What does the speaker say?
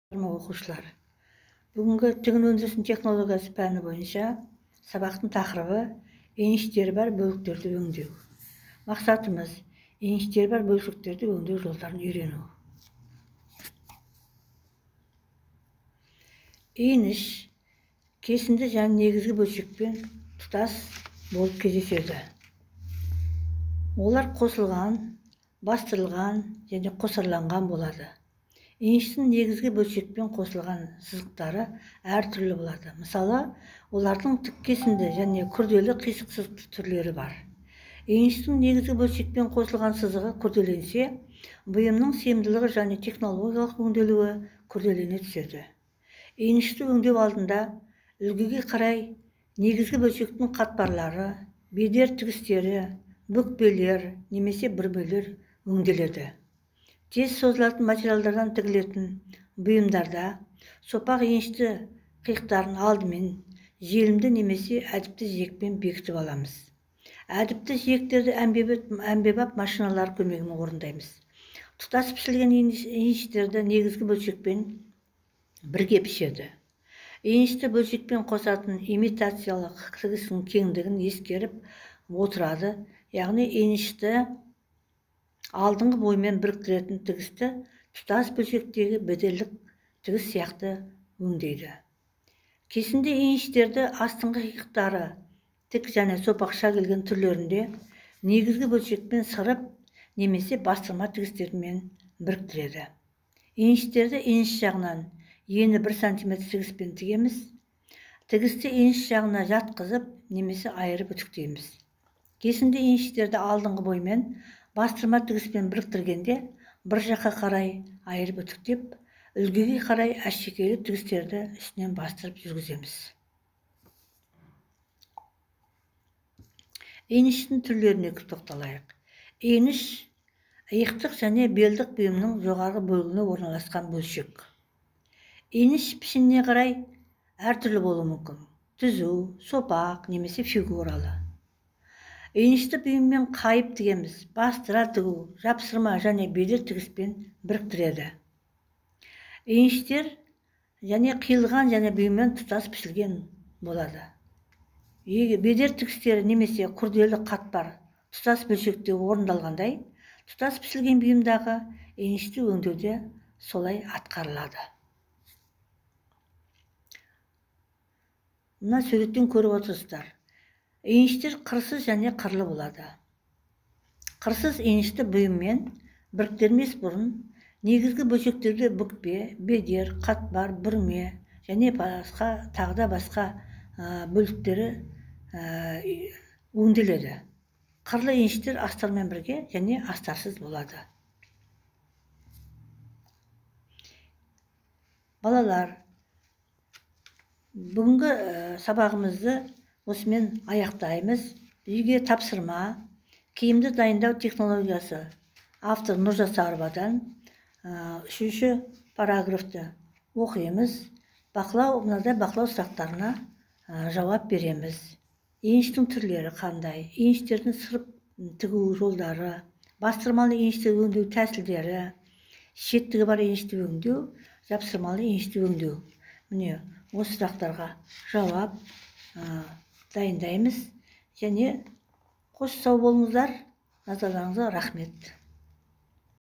Оқушылар. Бүгінгі тігін өндірісінің технологиясы пәні бойынша сабақтың тақырыбы еңістері бар бөліктерді өңдеу. Мақсатымыз еңістері бар бөлшектерді өңдеу жолдарын үйрену. Еніш кесінді және негізгі бөлшекпен тұтас болып кездеседі. Олар қосылған, бастырылған және қосарланған болады. Еніштің негізгі бөлшекпен қосылған сызықтары әртүрлі болады. Мысалы, олардың тік кесінді және күрделі қисық сызықты түрлері бар. Еніштің негізгі бөлшекпен қосылған сызығы күрделенсе, бұйымның сыйымдылығы және технологиялық өңделуі күрделене түседі. Енішті өңдеу алдында үлгіге қарай негізгі бөлшектің қатпарлары, бедер тігістері, бүкпелер немесе бүрмелер өңделеді. Тез созылатын материалдардан тігілетін бұйымдарда сопақ енішті қиықтарын алдымен желімді немесе әдіпті жиекпен бекітіп аламыз. Әдіпті жиектерді әмбебап машиналар көмегімен орындаймыз. Тұтас пішілген еніштерді негізгі бөлшекпен бірге пішеді. Енішті бөлшекпен қосатын имитациялық тігістің кеңдігін ескеріп отырады, яғни енішті алдыңғы боймен біріктіретін тігісті тұтас бөлшектегі бедерлік тігіс сияқты өңдейді. Кесінді еніштерді астыңғы қиықтары тік және сопақша келген түрлерінде негізгі бөлшекпен сырып немесе бастырма тігістермен біріктіреді. Еніштерді еніш жағынан ені 1 см тігіспен тігеміз. Тігісті еніш жағына жатқызып немесе айырып үтіктейміз. Кесінді еніштерді алдыңғы боймен бастырма тігіспен біріктіргенде бір жаққа қарай айырып үтіктеп, үлгіге қарай әшекейлі тігістерді үстінен бастырып жүргіземіз. Еніштің түрлеріне тоқталайық. Еніш иықтық және белдік бұйымның жоғарғы бөлігіне орналасқан бөлшек. Еніш пішініне қарай әртүрлі болуы мүмкін. Түзу, сопақ немесе фигуралы. Енішті бұйыммен қайып тігеміз, бастыра тігу, жапсырма және бедер тігіспен біріктіреді. Еніштер және қиылған және бұйыммен тұтас пішілген болады. Бедер тігістері немесе күрделі қатпар тұтас бөлшекте орындалғандай, тұтас пішілген бұйымдағы енішті өңдеуде солай атқарылады. Мына суреттен көріп отырсыздар. Еніштер қырсыз және қырлы болады. Қырсыз енішті бұйыммен біріктірмес бұрын негізгі бөлшектерде бүкпе, бедер, қатпар, бүрме және тағы басқа бөліктері өңделеді. Қырлы еніштер астармен бірге және астарсыз болады. Балалар, бүгінгі сабағымызды осымен аяқтаймыз. Үйге тапсырма, киімді дайындау технологиясы. Автор Нұржасаровадан 3-ші параграфты оқимыз. Мынада бақылау сұрақтарына жауап береміз. Еніштің түрлері қандай? Еніштердің сырып тігу жолдары, бастырмалы енішті өңдеу тәсілдері, шеттігі бар енішті өңдеу, жапсырмалы енішті өңдеу. Міне, осы сұрақтарға жауап дайындаймыз және қош сау болыңыздар. Назарларыңызға рахмет.